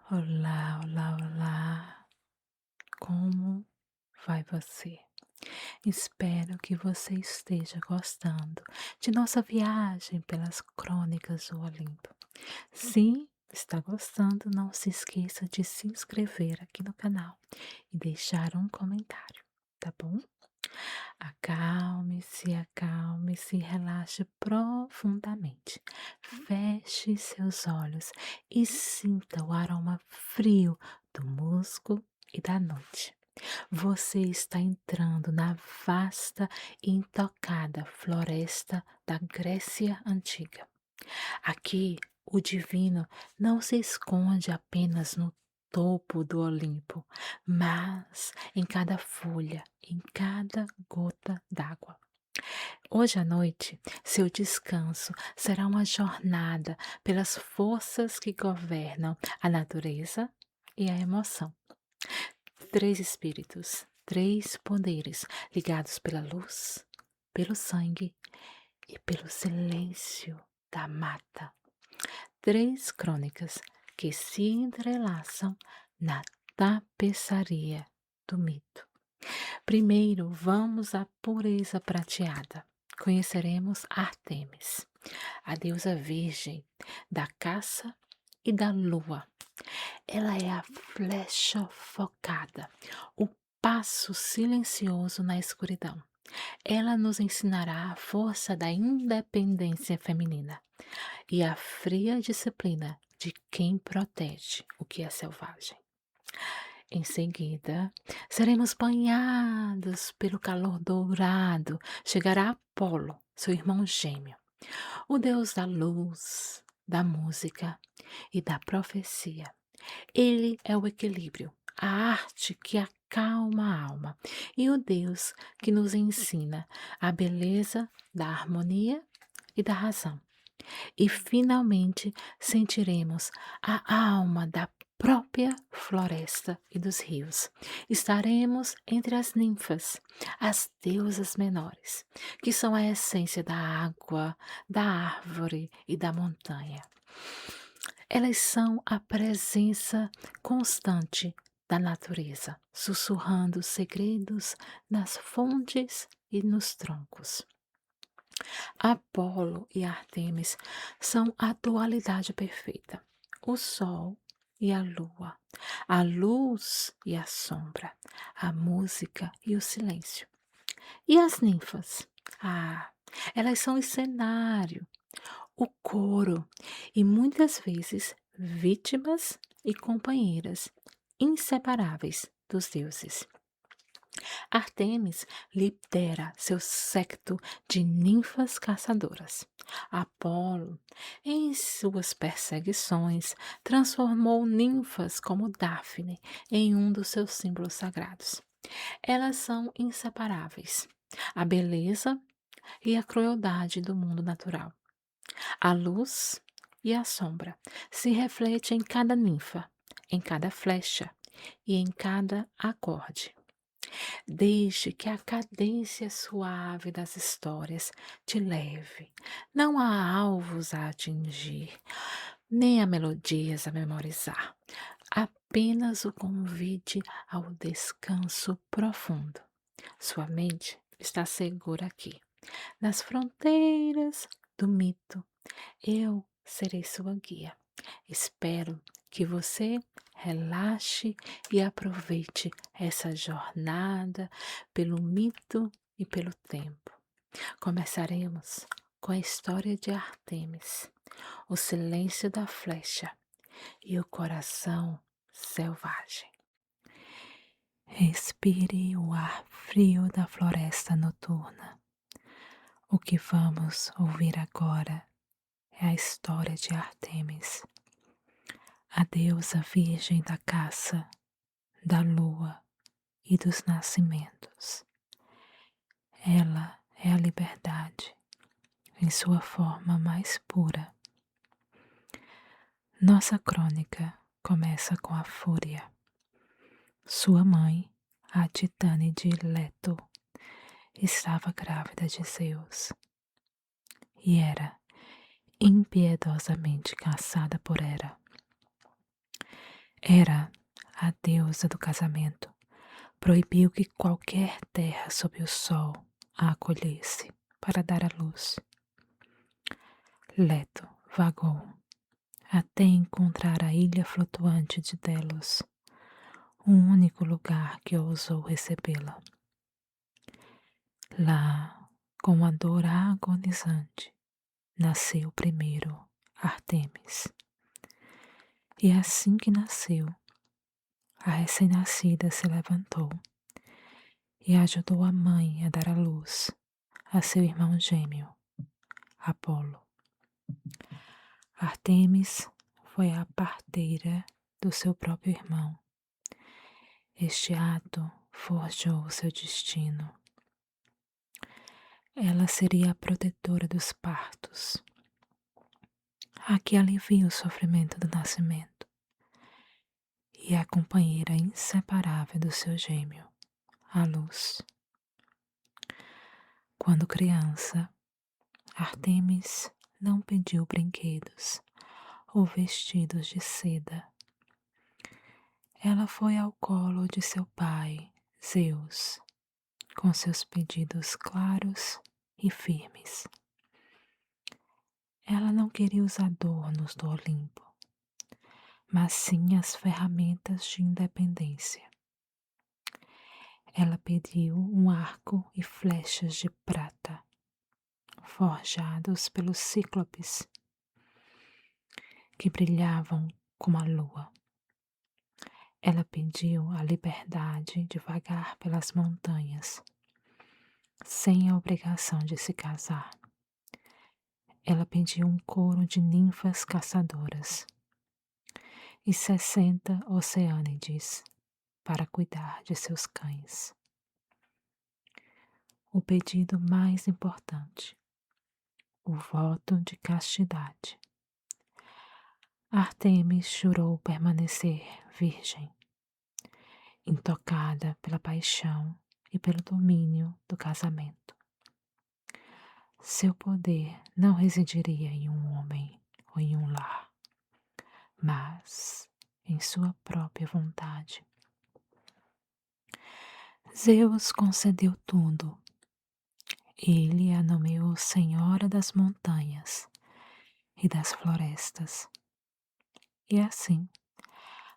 Olá, olá, olá. Como vai você? Espero que você esteja gostando de nossa viagem pelas crônicas do Olimpo. Se está gostando, não se esqueça de se inscrever aqui no canal e deixar um comentário, tá bom? Acalme-se, acalme-se, relaxe profundamente. Feche seus olhos e sinta o aroma frio do musgo e da noite. Você está entrando na vasta e intocada floresta da Grécia Antiga. Aqui, o divino não se esconde apenas no topo do Olimpo, mas em cada folha, em cada gota d'água. Hoje à noite, seu descanso será uma jornada pelas forças que governam a natureza e a emoção. Três espíritos, três poderes ligados pela luz, pelo sangue e pelo silêncio da mata. Três crônicas que se entrelaçam na tapeçaria do mito. Primeiro, vamos à pureza prateada. Conheceremos Ártemis, a deusa virgem da caça e da lua. Ela é a flecha focada, o passo silencioso na escuridão. Ela nos ensinará a força da independência feminina e a fria disciplina de quem protege o que é selvagem. Em seguida, seremos banhados pelo calor dourado. Chegará Apolo, seu irmão gêmeo, o deus da luz, da música e da profecia. Ele é o equilíbrio, a arte que acalma a alma e o Deus que nos ensina a beleza da harmonia e da razão. E finalmente sentiremos a alma da própria floresta e dos rios. Estaremos entre as ninfas, as deusas menores, que são a essência da água, da árvore e da montanha. Elas são a presença constante da natureza, sussurrando segredos nas fontes e nos troncos. Apolo e Ártemis são a dualidade perfeita, o sol e a lua, a luz e a sombra, a música e o silêncio. E as ninfas? Ah, elas são o cenário, o coro e muitas vezes vítimas e companheiras inseparáveis dos deuses. Artemis lidera seu séquito de ninfas caçadoras. Apolo, em suas perseguições, transformou ninfas como Dáfne em um dos seus símbolos sagrados. Elas são inseparáveis. A beleza e a crueldade do mundo natural. A luz e a sombra se refletem em cada ninfa, em cada flecha e em cada acorde. Deixe que a cadência suave das histórias te leve. Não há alvos a atingir, nem há melodias a memorizar. Apenas o convite ao descanso profundo. Sua mente está segura aqui, nas fronteiras do mito. Eu serei sua guia. Espero que você relaxe e aproveite essa jornada pelo mito e pelo tempo. Começaremos com a história de Ártemis, o silêncio da flecha e o coração selvagem. Respire o ar frio da floresta noturna. O que vamos ouvir agora é a história de Ártemis, a deusa virgem da caça, da lua e dos nascimentos. Ela é a liberdade em sua forma mais pura. Nossa crônica começa com a Fúria. Sua mãe, a Titane de Leto, estava grávida de Zeus e era impiedosamente caçada por Hera. Era a deusa do casamento. Proibiu que qualquer terra sob o sol a acolhesse para dar à luz. Leto vagou até encontrar a ilha flutuante de Delos, o único lugar que ousou recebê-la. Lá, com a dor agonizante, nasceu primeiro Ártemis. E assim que nasceu, a recém-nascida se levantou e ajudou a mãe a dar à luz a seu irmão gêmeo, Apolo. Ártemis foi a parteira do seu próprio irmão. Este ato forjou seu destino. Ela seria a protetora dos partos, a que alivia o sofrimento do nascimento, e a companheira inseparável do seu gêmeo, a luz. Quando criança, Ártemis não pediu brinquedos ou vestidos de seda. Ela foi ao colo de seu pai, Zeus, com seus pedidos claros e firmes. Ela não queria os adornos do Olimpo, mas sim as ferramentas de independência. Ela pediu um arco e flechas de prata, forjados pelos cíclopes, que brilhavam como a lua. Ela pediu a liberdade de vagar pelas montanhas, sem a obrigação de se casar. Ela pediu um coro de ninfas caçadoras e 60 oceânides para cuidar de seus cães. O pedido mais importante, o voto de castidade. Ártemis jurou permanecer virgem, intocada pela paixão e pelo domínio do casamento. Seu poder não residiria em um homem ou em um lar, mas em sua própria vontade. Zeus concedeu tudo. Ele a nomeou Senhora das Montanhas e das Florestas. E assim,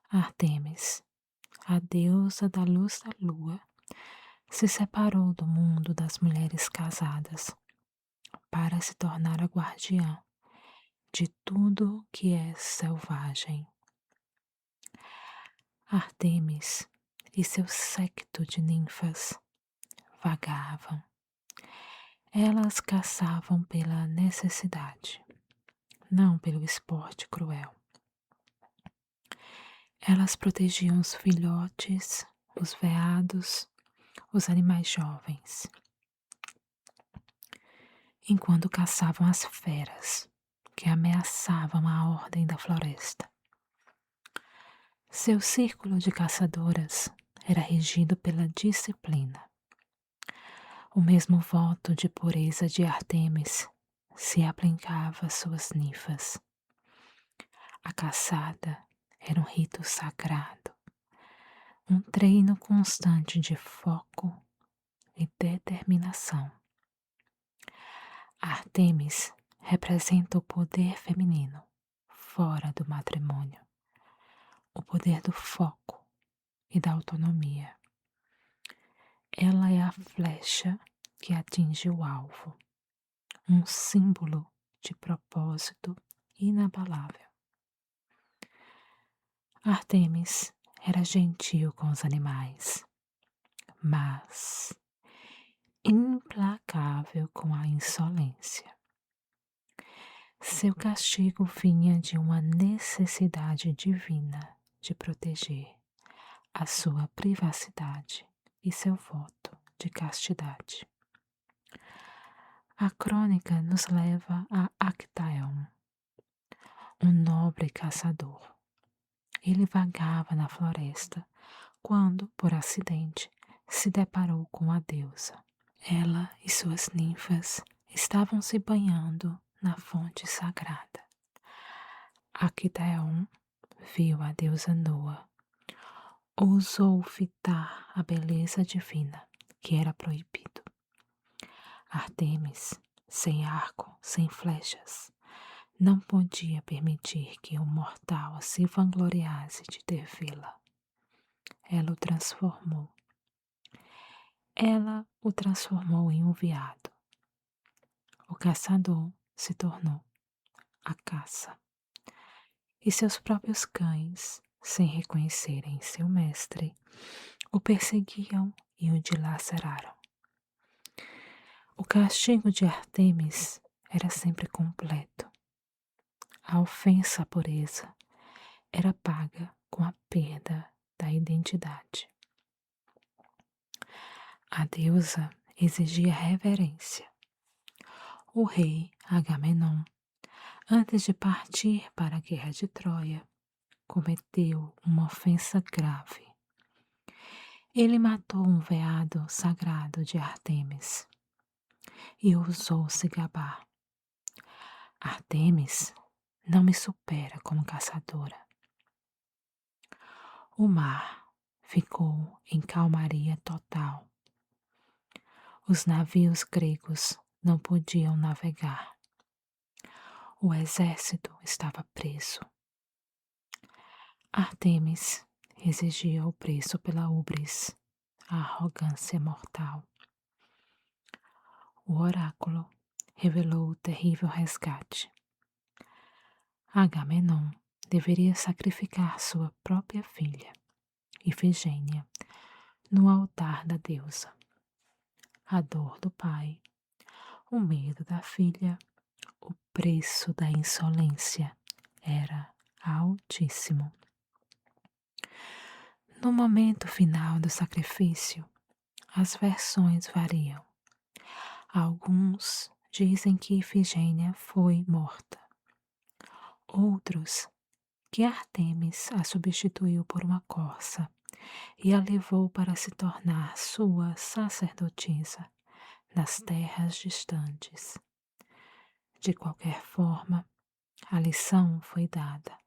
Ártemis, a deusa da luz da lua, se separou do mundo das mulheres casadas para se tornar a guardiã de tudo que é selvagem. Ártemis e seu séquito de ninfas vagavam. Elas caçavam pela necessidade, não pelo esporte cruel. Elas protegiam os filhotes, os veados, os animais jovens, enquanto caçavam as feras que ameaçavam a ordem da floresta. Seu círculo de caçadoras era regido pela disciplina. O mesmo voto de pureza de Ártemis se aplicava às suas ninfas. A caçada era um rito sagrado, um treino constante de foco e determinação. Ártemis representa o poder feminino fora do matrimônio, o poder do foco e da autonomia. Ela é a flecha que atinge o alvo, um símbolo de propósito inabalável. Ártemis era gentil com os animais, mas implacável com a insolência. Seu castigo vinha de uma necessidade divina de proteger a sua privacidade e seu voto de castidade. A crônica nos leva a Actaeon, um nobre caçador. Ele vagava na floresta quando, por acidente, se deparou com a deusa. Ela e suas ninfas estavam se banhando na fonte sagrada. Actaeon viu a deusa nua, ousou fitar a beleza divina, que era proibido. Artemis, sem arco, sem flechas, não podia permitir que um mortal se vangloriasse de ter vê-la. Ela o transformou. Ela o transformou em um veado. O caçador se tornou a caça. E seus próprios cães, sem reconhecerem seu mestre, o perseguiam e o dilaceraram. O castigo de Artemis era sempre completo. A ofensa à pureza era paga com a perda da identidade. A deusa exigia reverência. O rei Agamenon, antes de partir para a guerra de Troia, cometeu uma ofensa grave. Ele matou um veado sagrado de Artemis e ousou se gabar. Artemis não me supera como caçadora. O mar ficou em calmaria total. Os navios gregos não podiam navegar. O exército estava preso. Artemis exigia o preço pela ubris, a arrogância mortal. O oráculo revelou o terrível resgate. Agamenon deveria sacrificar sua própria filha, Ifigênia, no altar da deusa. A dor do pai, o medo da filha, o preço da insolência era altíssimo. No momento final do sacrifício, as versões variam. Alguns dizem que Ifigênia foi morta. Outros que Artemis a substituiu por uma corça e a levou para se tornar sua sacerdotisa nas terras distantes. De qualquer forma, a lição foi dada.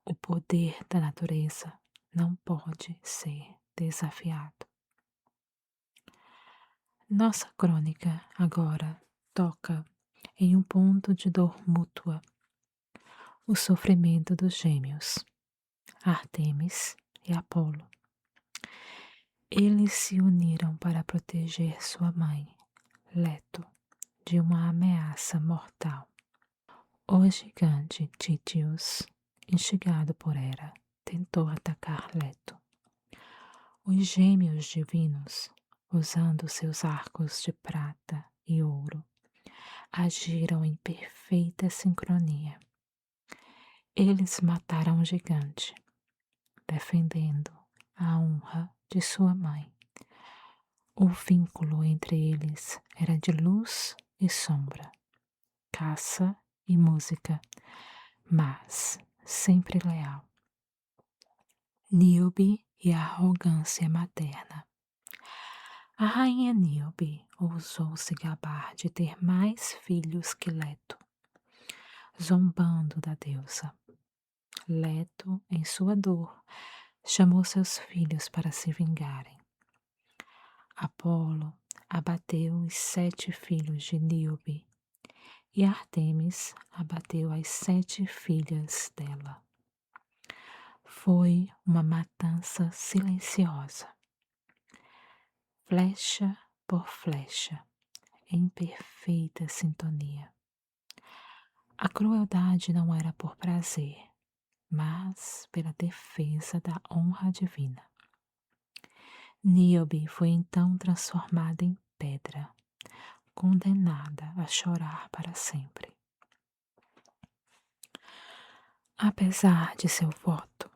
O poder da natureza não pode ser desafiado. Nossa crônica agora toca em um ponto de dor mútua, o sofrimento dos gêmeos, Artemis e Apolo. Eles se uniram para proteger sua mãe, Leto, de uma ameaça mortal. O gigante Títios, instigado por Hera, tentou atacar Leto. Os gêmeos divinos, usando seus arcos de prata e ouro, agiram em perfeita sincronia. Eles mataram o gigante, defendendo a honra de sua mãe. O vínculo entre eles era de luz e sombra, caça e música, mas sempre leal. Níobe e a arrogância materna. A rainha Níobe ousou se gabar de ter mais filhos que Leto, zombando da deusa. Leto, em sua dor, chamou seus filhos para se vingarem. Apolo abateu os 7 filhos de Níobe e Artemis abateu as 7 filhas dela. Foi uma matança silenciosa, flecha por flecha, em perfeita sintonia. A crueldade não era por prazer, mas pela defesa da honra divina. Níobe foi então transformada em pedra, condenada a chorar para sempre. Apesar de seu voto,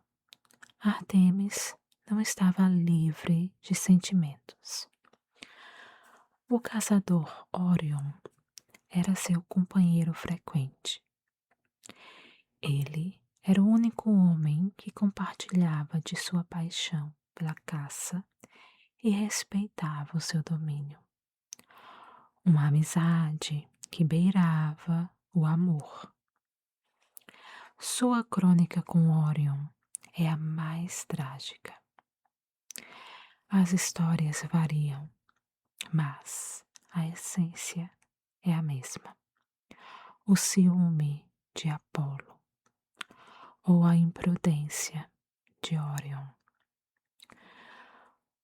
Artemis não estava livre de sentimentos. O caçador Órion era seu companheiro frequente. Ele era o único homem que compartilhava de sua paixão pela caça e respeitava o seu domínio. Uma amizade que beirava o amor. Sua crônica com Orion é a mais trágica. As histórias variam, mas a essência é a mesma. O ciúme de Apolo ou a imprudência de Orion.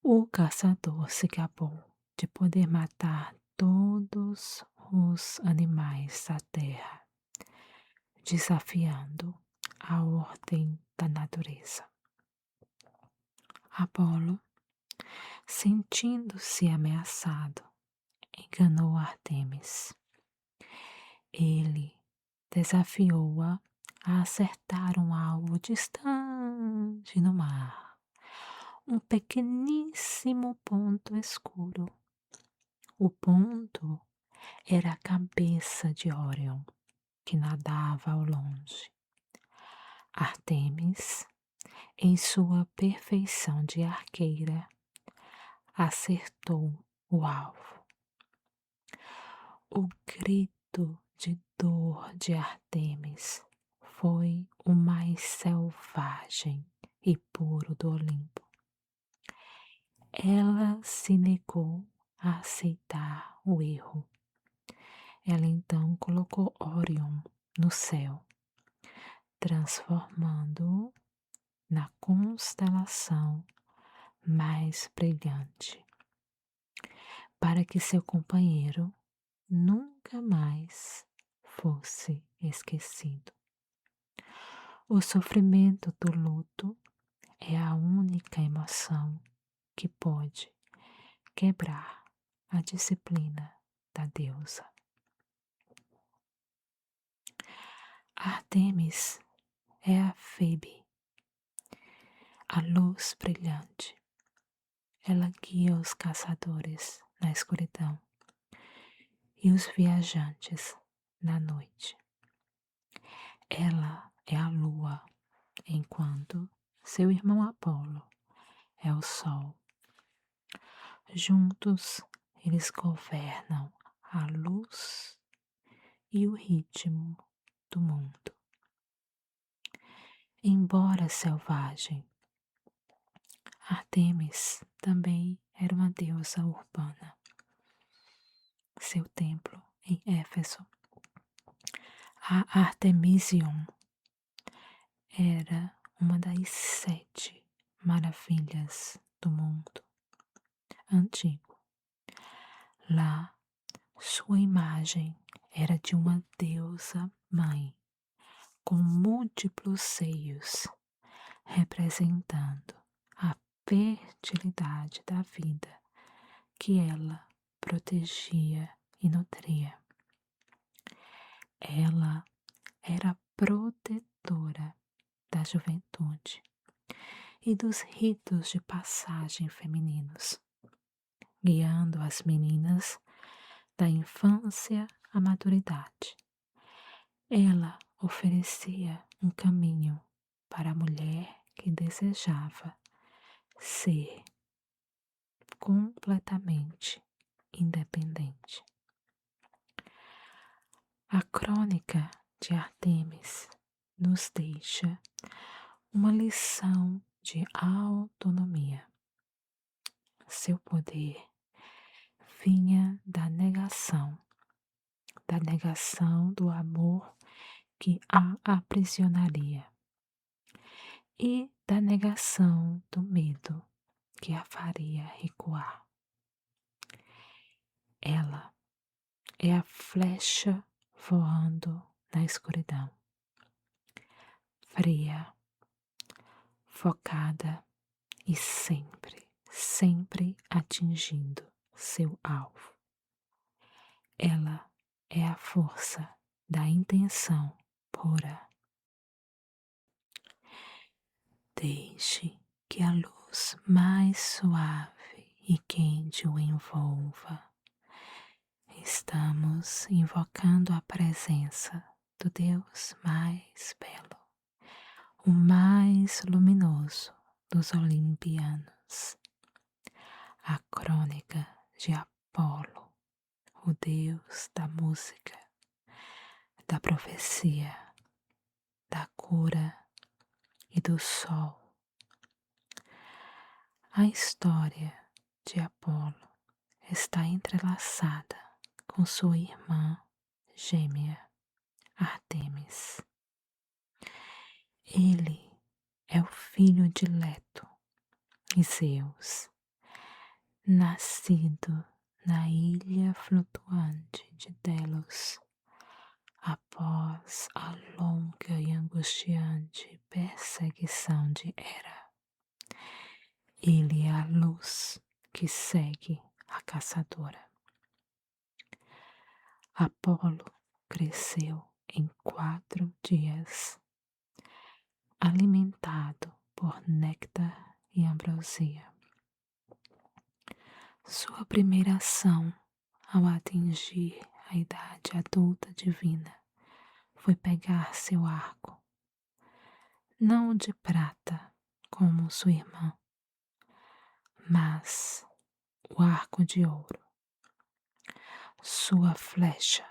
O caçador se gabou de poder matar todos os animais da terra, desafiando a ordem da natureza. Apolo, sentindo-se ameaçado, enganou Ártemis. Ele desafiou-a a acertar um alvo distante no mar, um pequeníssimo ponto escuro. O ponto era a cabeça de Orion, que nadava ao longe. Ártemis, em sua perfeição de arqueira, acertou o alvo. O grito de dor de Ártemis foi o mais selvagem e puro do Olimpo. Ela se negou a aceitar o erro. Ela então colocou Orion no céu, transformando-o na constelação mais brilhante, para que seu companheiro nunca mais fosse esquecido. O sofrimento do luto é a única emoção que pode quebrar a disciplina da deusa. Ártemis é a Febe, a luz brilhante. Ela guia os caçadores na escuridão e os viajantes na noite. Ela é a lua, enquanto seu irmão Apolo é o sol. Juntos, eles governam a luz e o ritmo do mundo. Embora selvagem, Ártemis também era uma deusa urbana. Seu templo em Éfeso, a Artemision, era uma das 7 maravilhas do mundo antigo. Lá, sua imagem era de uma deusa mãe com múltiplos seios, representando a fertilidade da vida que ela protegia e nutria. Ela era protetora da juventude e dos ritos de passagem femininos, guiando as meninas da infância à maturidade. Ela oferecia um caminho para a mulher que desejava ser completamente independente. A crônica de Ártemis nos deixa uma lição de autonomia. Seu poder vinha da negação do amor que a aprisionaria e da negação do medo que a faria recuar. Ela é a flecha voando na escuridão, fria, focada e sempre atingindo seu alvo. Ela é a força da intenção pura. Deixe que a luz mais suave e quente o envolva. Estamos invocando a presença do Deus mais belo, o mais luminoso dos olimpianos. A crônica de Apolo, o Deus da música, da profecia, da cura e do sol. A história de Apolo está entrelaçada com sua irmã gêmea Ártemis. Ele é o filho dileto de Zeus, nascido na ilha flutuante de Delos, após a longa e angustiante perseguição de Hera. Ele é a luz que segue a caçadora. Apolo cresceu em 4 dias, alimentado por néctar e ambrosia. Sua primeira ação ao atingir a idade adulta divina foi pegar seu arco, não de prata como sua irmã, mas o arco de ouro. Sua flecha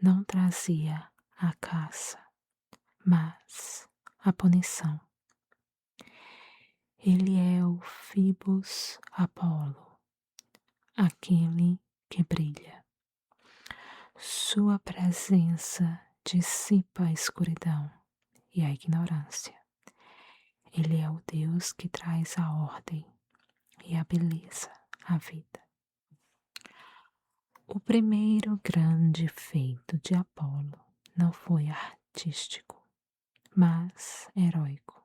não trazia a caça, mas a punição. Ele é o Phibos Apolo, aquele que brilha. Sua presença dissipa a escuridão e a ignorância. Ele é o Deus que traz a ordem e a beleza à vida. O primeiro grande feito de Apolo não foi artístico, mas heróico.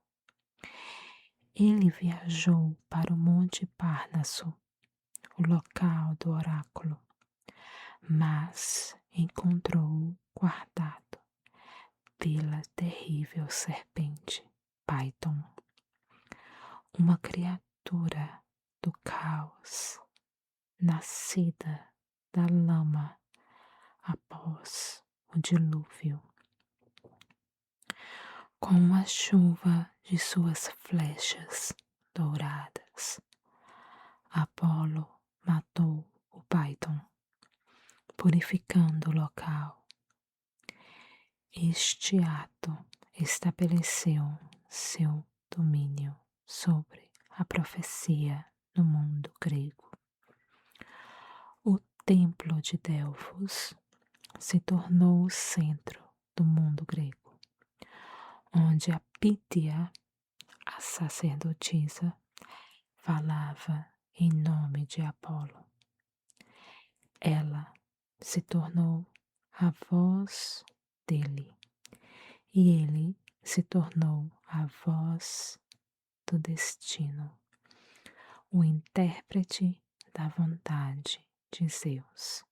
Ele viajou para o Monte Parnaso, o local do oráculo, mas encontrou-o guardado pela terrível serpente Python, uma criatura do caos, nascida da lama após o dilúvio. Com a chuva de suas flechas douradas, Apolo matou o Python, purificando o local. Este ato estabeleceu seu domínio sobre a profecia no mundo grego. O Templo de Delfos se tornou o centro do mundo grego, onde a Pítia, a sacerdotisa, falava em nome de Apolo. Ela se tornou a voz dele e ele se tornou a voz do destino, o intérprete da vontade de Zeus.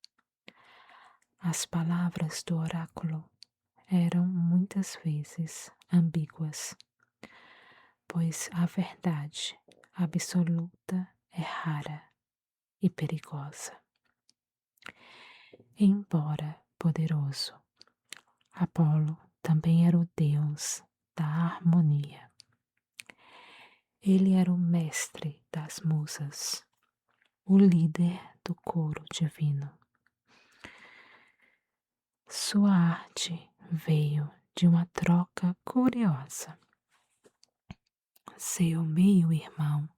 As palavras do oráculo eram muitas vezes ambíguas, pois a verdade absoluta é rara e perigosa. Embora poderoso, Apolo também era o deus da harmonia. Ele era o mestre das musas, o líder do coro divino. Sua arte veio de uma troca curiosa. Seu meio-irmão,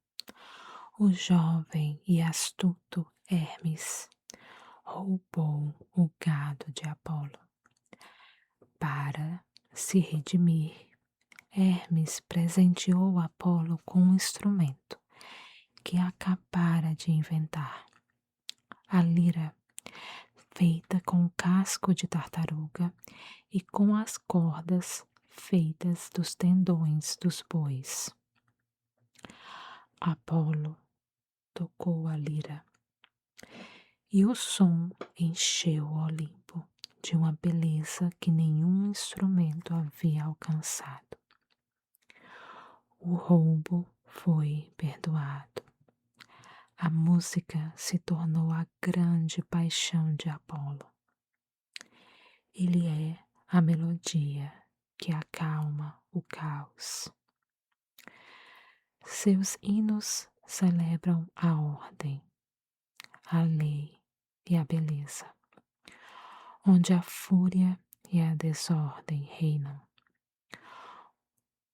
o jovem e astuto Hermes, roubou o gado de Apolo. Para se redimir, Hermes presenteou Apolo com um instrumento que acabara de inventar, a lira, feita com o casco de tartaruga e com as cordas feitas dos tendões dos bois. Apolo tocou a lira e o som encheu o Olimpo de uma beleza que nenhum instrumento havia alcançado. O roubo foi perdoado. A música se tornou a grande paixão de Apolo. Ele é a melodia que acalma o caos. Seus hinos celebram a ordem, a lei e a beleza, onde a fúria e a desordem reinam.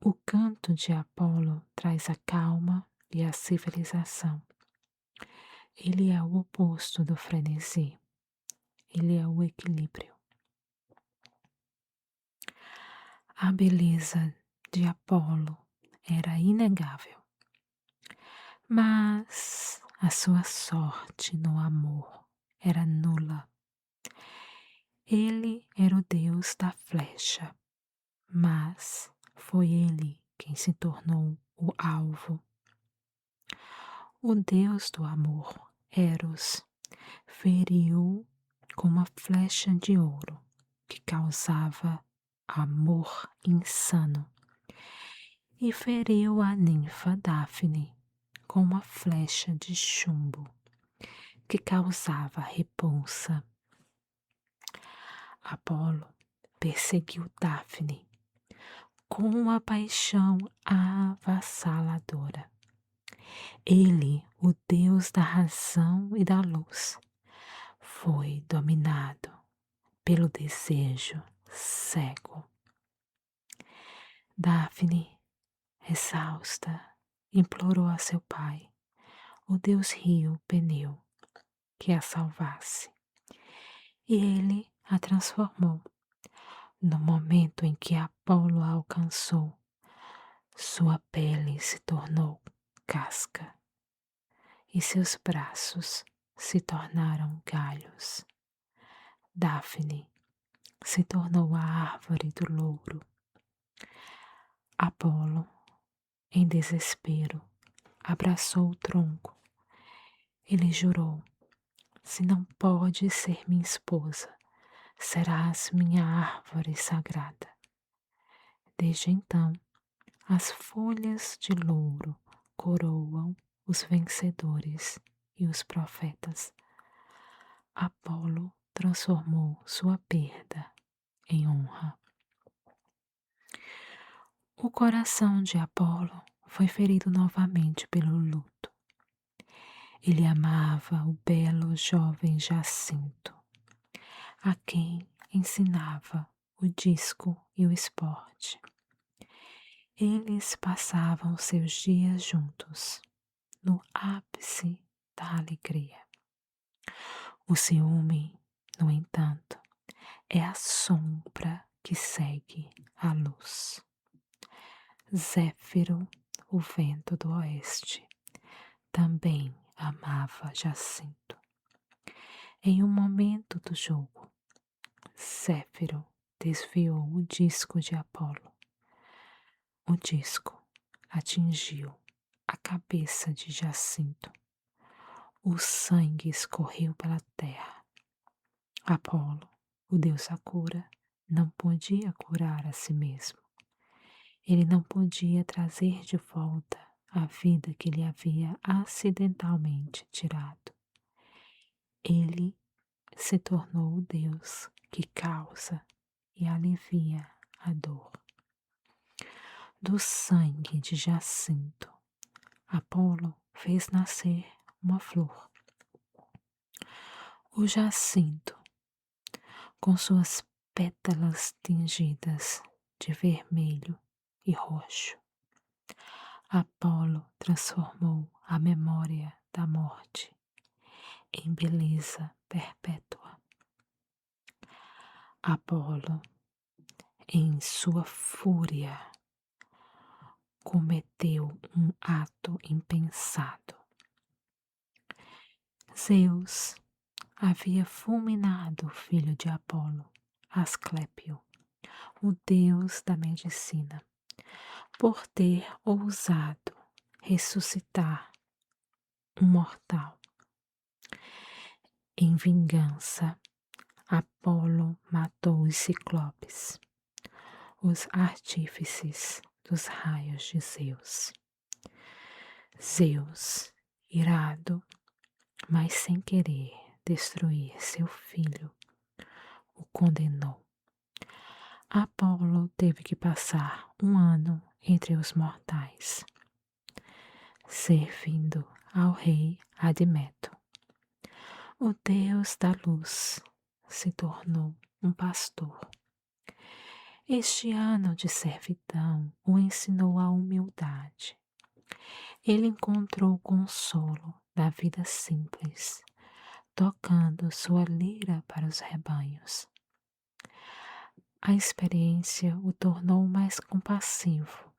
O canto de Apolo traz a calma e a civilização. Ele é o oposto do frenesi. Ele é o equilíbrio. A beleza de Apolo era inegável, mas a sua sorte no amor era nula. Ele era o deus da flecha, mas foi ele quem se tornou o alvo. O deus do amor, Eros, feriu com uma flecha de ouro que causava amor insano e feriu a ninfa Dáfne com uma flecha de chumbo que causava repulsa. Apolo perseguiu Dáfne com uma paixão avassaladora. Ele, o deus da razão e da luz, foi dominado pelo desejo cego. Dáfne, exausta, implorou a seu pai, o deus rio Peneu, que a salvasse. E ele a transformou. No momento em que Apolo a alcançou, sua pele se tornou casca e seus braços se tornaram galhos. Dáfne se tornou a árvore do louro. Apolo, em desespero, abraçou o tronco. Ele jurou: se não podes ser minha esposa, serás minha árvore sagrada. Desde então, as folhas de louro coroam os vencedores e os profetas. Apolo transformou sua perda em honra. O coração de Apolo foi ferido novamente pelo luto. Ele amava o belo jovem Jacinto, a quem ensinava o disco e o esporte. Eles passavam seus dias juntos, no ápice da alegria. O ciúme, no entanto, é a sombra que segue a luz. Zéfiro, o vento do oeste, também amava Jacinto. Em um momento do jogo, Zéfiro desviou o disco de Apolo. O disco atingiu a cabeça de Jacinto. O sangue escorreu pela terra. Apolo, o deus da cura, não podia curar a si mesmo. Ele não podia trazer de volta a vida que lhe havia acidentalmente tirado. Ele se tornou o Deus que causa e alivia a dor. Do sangue de Jacinto, Apolo fez nascer uma flor. O jacinto, com suas pétalas tingidas de vermelho e roxo, Apolo transformou a memória da morte em beleza perpétua. Apolo, em sua fúria, cometeu um ato impensado. Zeus havia fulminado o filho de Apolo, Asclépio, o deus da medicina, por ter ousado ressuscitar um mortal. Em vingança, Apolo matou os ciclopes, os artífices dos raios de Zeus. Zeus, irado, mas sem querer destruir seu filho, o condenou. Apolo teve que passar um ano entre os mortais, servindo ao rei Admeto. O deus da luz se tornou um pastor. Este ano de servidão o ensinou a humildade. Ele encontrou o consolo da vida simples, tocando sua lira para os rebanhos. A experiência o tornou mais compassivo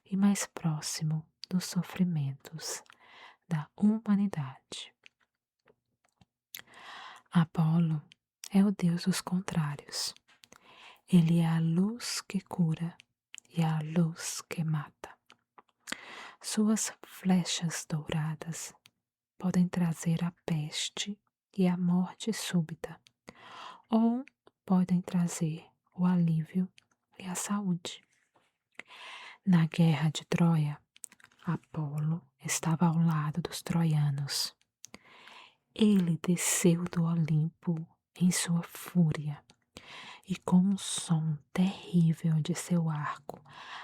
e mais próximo dos sofrimentos da humanidade. Apolo é o deus dos contrários. Ele é a luz que cura e a luz que mata. Suas flechas douradas podem trazer a peste e a morte súbita, ou podem trazer o alívio e a saúde. Na guerra de Troia, Apolo estava ao lado dos troianos. Ele desceu do Olimpo em sua fúria e, com um som terrível de seu arco,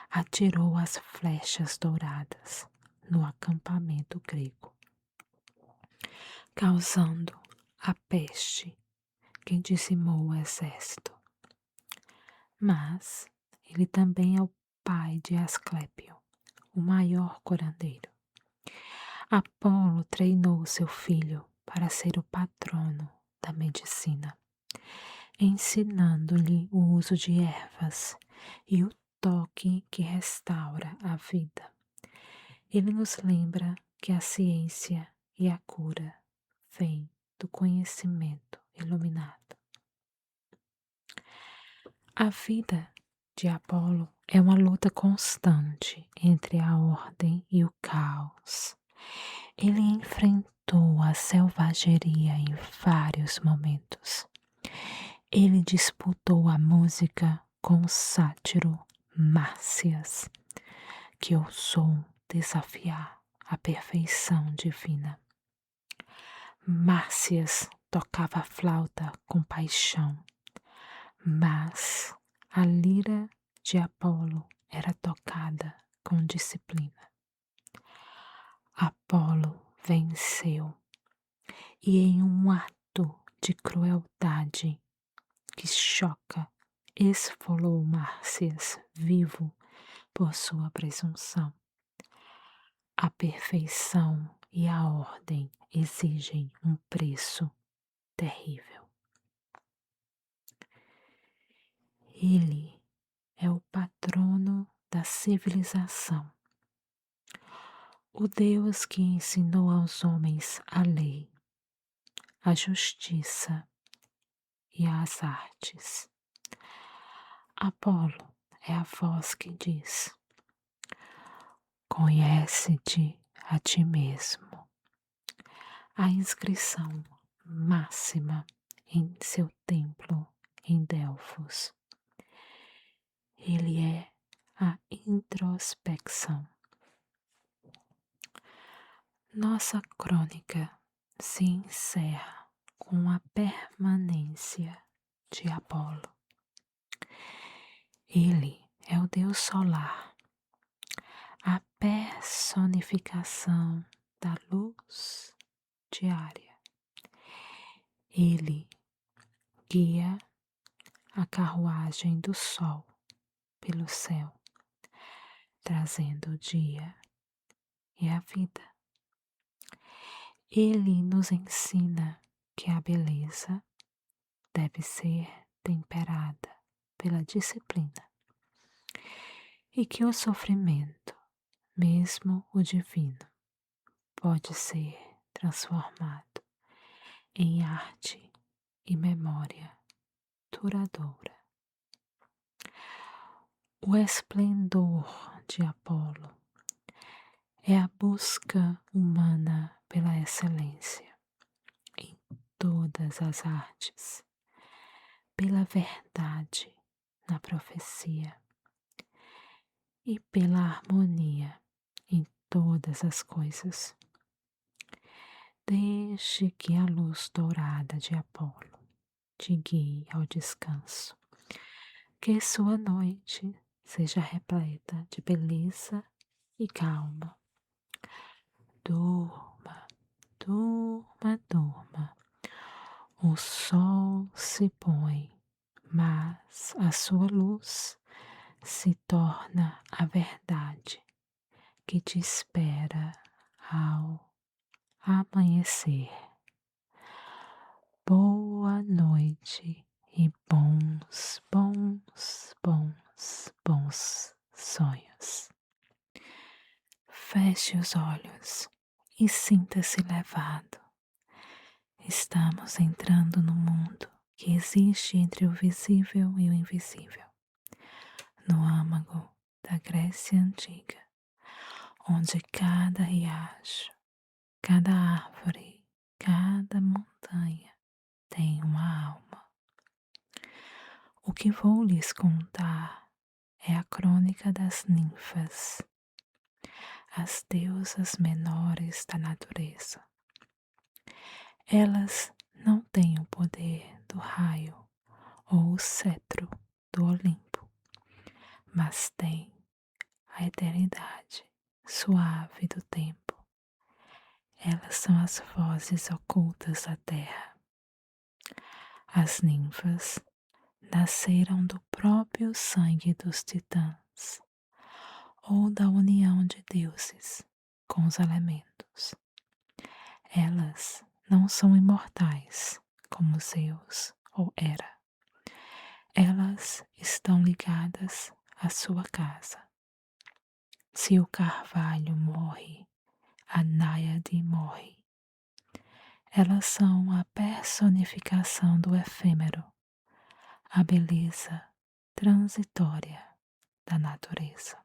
atirou as flechas douradas no acampamento grego, causando a peste que dizimou o exército. Mas ele também é o pai de Asclépio, o maior curandeiro. Apolo treinou seu filho para ser o patrono da medicina, ensinando-lhe o uso de ervas e o toque que restaura a vida. Ele nos lembra que a ciência e a cura vêm do conhecimento iluminado. A vida de Apolo é uma luta constante entre a ordem e o caos. Ele enfrentou a selvageria em vários momentos. Ele disputou a música com o sátiro Márcias, que ousou desafiar a perfeição divina. Márcias tocava a flauta com paixão, mas a lira de Apolo era tocada com disciplina. Apolo venceu e, em um ato de crueldade que choca, esfolou Márcias vivo por sua presunção. A perfeição e a ordem exigem um preço terrível. Ele é o patrono da civilização, o Deus que ensinou aos homens a lei, a justiça e as artes. Apolo é a voz que diz: conhece-te a ti mesmo. A inscrição máxima em seu templo em Delfos. Ele é a introspecção. Nossa crônica se encerra com a permanência de Apolo. Ele é o Deus solar, a personificação da luz diária. Ele guia a carruagem do sol pelo céu, trazendo o dia e a vida. Ele nos ensina que a beleza deve ser temperada pela disciplina e que o sofrimento, mesmo o divino, pode ser transformado em arte e memória duradoura. O esplendor de Apolo é a busca humana pela excelência em todas as artes, pela verdade na profecia e pela harmonia em todas as coisas. Deixe que a luz dourada de Apolo te guie ao descanso, que sua noite seja repleta de beleza e calma. Durma, durma, durma. O sol se põe, mas a sua luz se torna a verdade que te espera ao amanhecer. Boa noite e bons sonhos. Feche os olhos e sinta-se levado. Estamos entrando no mundo que existe entre o visível e o invisível, no âmago da Grécia Antiga, onde cada riacho, cada árvore, cada montanha tem uma alma. O que vou lhes contar é a crônica das ninfas, as deusas menores da natureza. Elas não têm o poder do raio ou o cetro do Olimpo, mas têm a eternidade suave do tempo. Elas são as vozes ocultas da terra. As ninfas nasceram do próprio sangue dos titãs, ou da união de deuses com os elementos. Elas não são imortais, como Zeus ou Hera. Elas estão ligadas à sua casa. Se o carvalho morre, a náiade morre. Elas são a personificação do efêmero, a beleza transitória da natureza.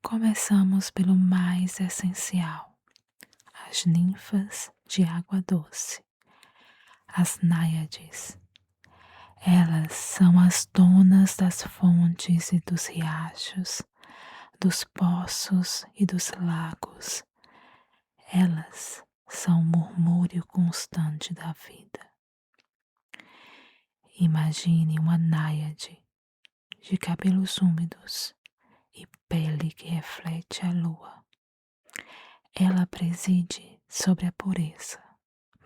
Começamos pelo mais essencial, as ninfas de água doce, as náiades. Elas são as donas das fontes e dos riachos, dos poços e dos lagos. Elas são o murmúrio constante da vida. Imagine uma náiade de cabelos úmidos e pele que reflete a lua. Ela preside sobre a pureza,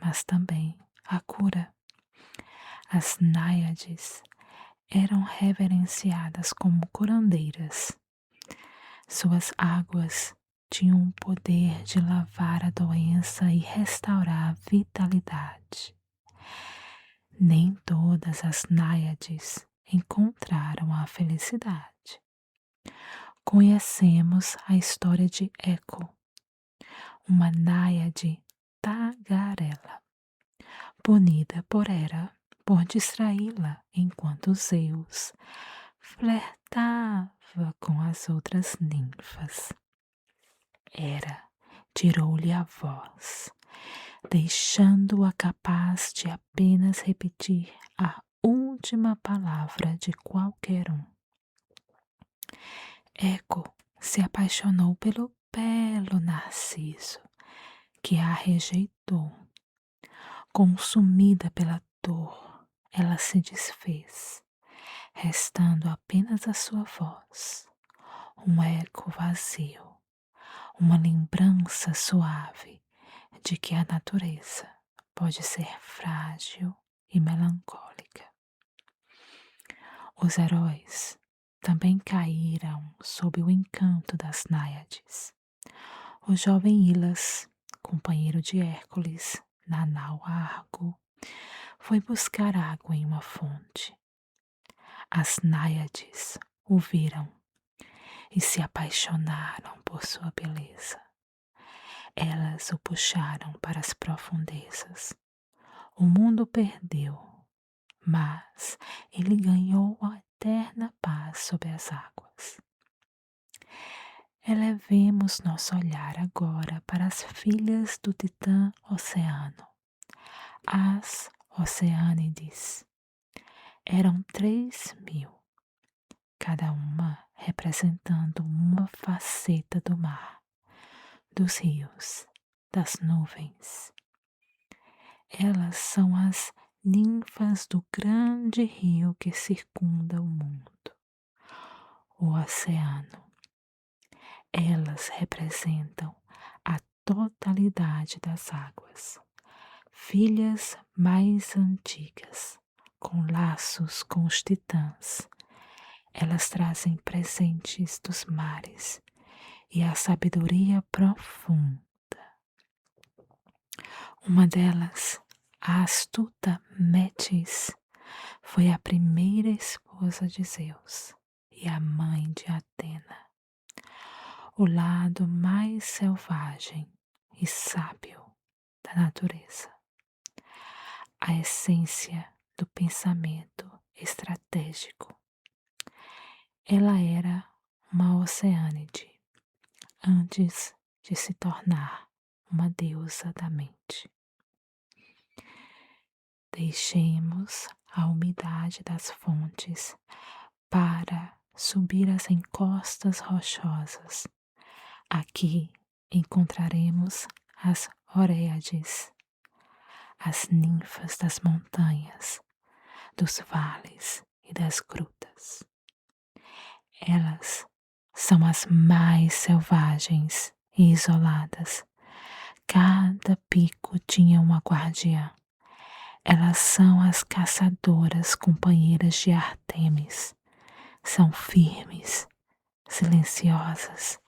mas também a cura. As náiades eram reverenciadas como curandeiras. Suas águas tinham o poder de lavar a doença e restaurar a vitalidade. Nem todas as náiades encontraram a felicidade. Conhecemos a história de Eco, uma náiade tagarela, punida por Hera por distraí-la enquanto Zeus flertava com as outras ninfas. Hera tirou-lhe a voz, deixando-a capaz de apenas repetir a última palavra de qualquer um. Eco se apaixonou pelo belo Narciso, que a rejeitou. Consumida pela dor, ela se desfez, restando apenas a sua voz, um eco vazio, uma lembrança suave de que a natureza pode ser frágil e melancólica. Os heróis também caíram sob o encanto das náiades. O jovem Ilas, companheiro de Hércules na nau Argo, foi buscar água em uma fonte. As náiades o viram e se apaixonaram por sua beleza. Elas o puxaram para as profundezas. O mundo perdeu, mas ele ganhou a eterna paz sob as águas. Elevemos nosso olhar agora para as filhas do Titã Oceano, as Oceânides. Eram 3.000, cada uma representando uma faceta do mar, dos rios, das nuvens. Elas são as ninfas do grande rio que circunda o mundo, o oceano. Elas representam a totalidade das águas, filhas mais antigas, com laços com os titãs. Elas trazem presentes dos mares e a sabedoria profunda. Uma delas, a astuta Metis, foi a primeira esposa de Zeus e a mãe de Atena. O lado mais selvagem e sábio da natureza. A essência do pensamento estratégico. Ela era uma oceânide antes de se tornar uma deusa da mente. Deixemos a umidade das fontes para subir as encostas rochosas. Aqui encontraremos as Oréades, as ninfas das montanhas, dos vales e das grutas. Elas são as mais selvagens e isoladas. Cada pico tinha uma guardiã. Elas são as caçadoras companheiras de Ártemis. São firmes, silenciosas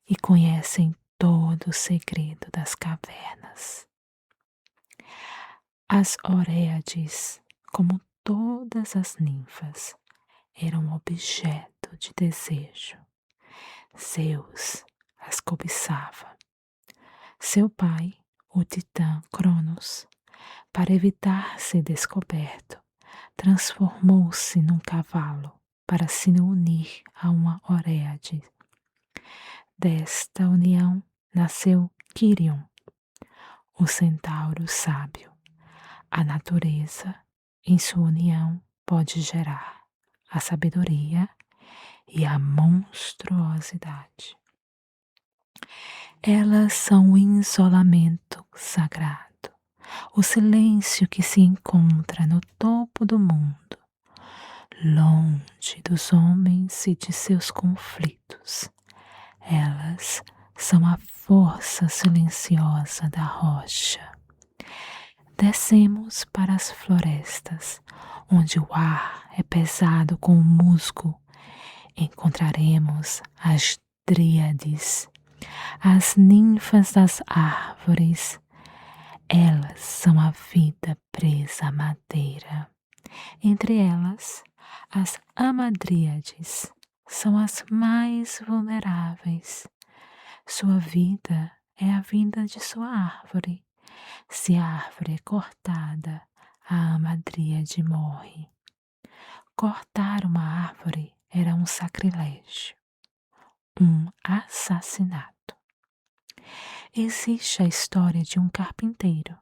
e conhecem todo o segredo das cavernas. As Oréades, como todas as ninfas, eram objeto de desejo. Zeus as cobiçava. Seu pai, o titã Cronos, para evitar ser descoberto, transformou-se num cavalo para se unir a uma Oréade. Desta união nasceu Quirion, o centauro sábio. A natureza, em sua união, pode gerar a sabedoria e a monstruosidade. Elas são o isolamento sagrado, o silêncio que se encontra no topo do mundo, longe dos homens e de seus conflitos. Elas são a força silenciosa da rocha. Descemos para as florestas, onde o ar é pesado com o musgo. Encontraremos as Dríades, as ninfas das árvores. Elas são a vida presa à madeira. Entre elas, as Hamadríades são as mais vulneráveis. Sua vida é a vida de sua árvore. Se a árvore é cortada, a Hamadríade morre. Cortar uma árvore era um sacrilégio, um assassinato. Existe a história de um carpinteiro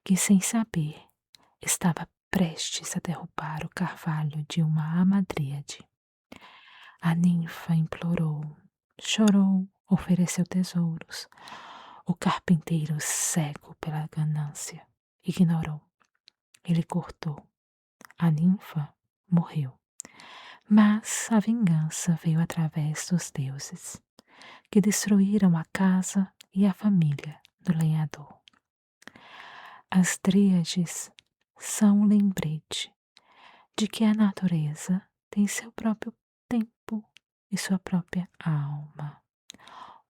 que, sem saber, estava prestes a derrubar o carvalho de uma Hamadríade. A ninfa implorou, chorou, ofereceu tesouros. O carpinteiro, cego pela ganância, ignorou. Ele cortou. A ninfa morreu. Mas a vingança veio através dos deuses, que destruíram a casa e a família do lenhador. As Dríades são um lembrete de que a natureza tem seu próprio tempo e sua própria alma.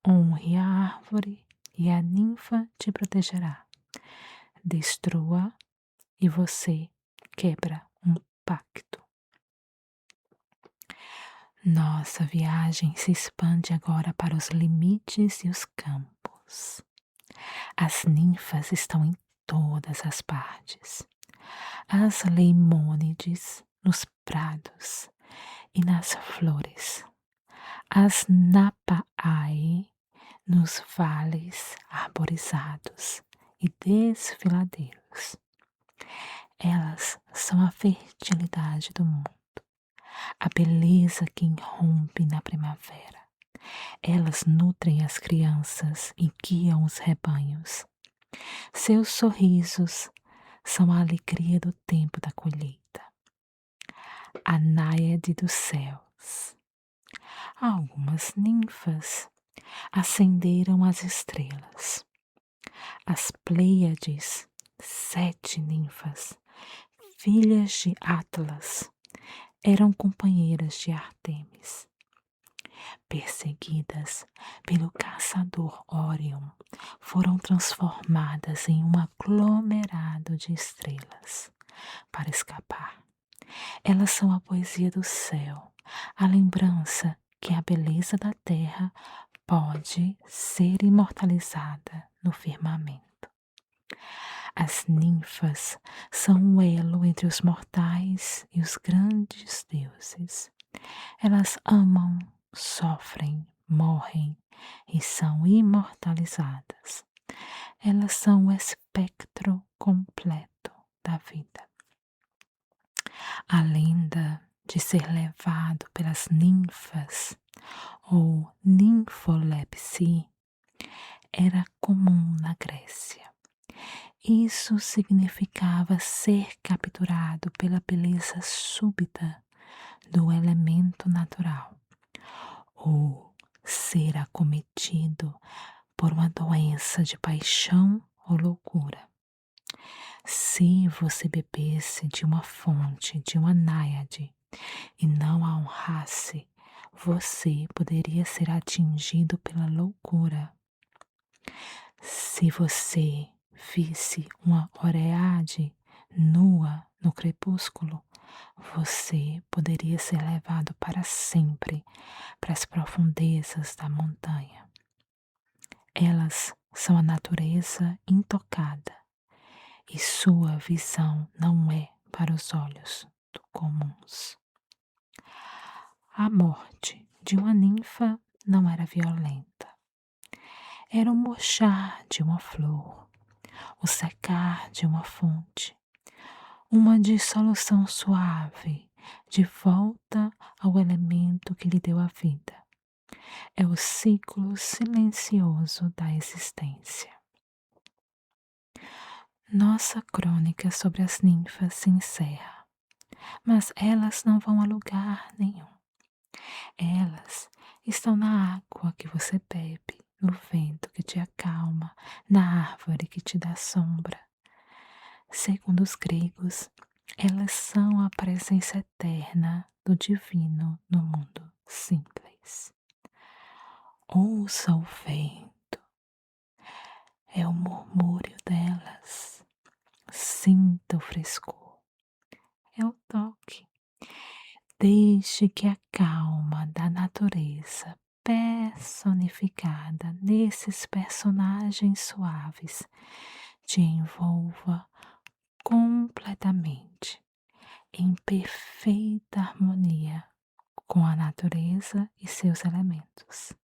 Honre a árvore e a ninfa te protegerá. Destrua e você quebra um pacto. Nossa viagem se expande agora para os limites e os campos. As ninfas estão em todas as partes. As Leimônides nos prados e nas flores. As Napaae nos vales arborizados e desfiladeiros. Elas são a fertilidade do mundo, a beleza que irrompe na primavera. Elas nutrem as crianças e guiam os rebanhos. Seus sorrisos são a alegria do tempo da colheita. A náiade dos céus. Algumas ninfas acenderam as estrelas. As Pleiades, 7 ninfas, filhas de Atlas eram companheiras de Ártemis. Perseguidas pelo caçador Órion, foram transformadas em um aglomerado de estrelas para escapar. Elas são a poesia do céu, a lembrança que a beleza da terra pode ser imortalizada no firmamento. As ninfas são o elo entre os mortais e os grandes deuses. Elas amam, sofrem, morrem e são imortalizadas. Elas são o espectro completo da vida. A lenda de ser levado pelas ninfas ou ninfolepsia era comum na Grécia. Isso significava ser capturado pela beleza súbita do elemento natural, ou ser acometido por uma doença de paixão ou loucura. Se você bebesse de uma fonte de uma náiade e não a honrasse, você poderia ser atingido pela loucura. Se você visse uma Oreade nua no crepúsculo, você poderia ser levado para sempre para as profundezas da montanha. Elas são a natureza intocada e sua visão não é para os olhos comuns. A morte de uma ninfa não era violenta. Era o murchar de uma flor, o secar de uma fonte, uma dissolução suave de volta ao elemento que lhe deu a vida. É o ciclo silencioso da existência. Nossa crônica sobre as ninfas se encerra, mas elas não vão a lugar nenhum. Elas estão na água que você bebe, no vento que te acalma, na árvore que te dá sombra. Segundo os gregos, elas são a presença eterna do divino no mundo simples. Ouça o vento, é o murmúrio delas. Sinta o frescor, é o toque. Deixe que a calma da natureza personificada nesses personagens suaves te envolva completamente em perfeita harmonia com a natureza e seus elementos.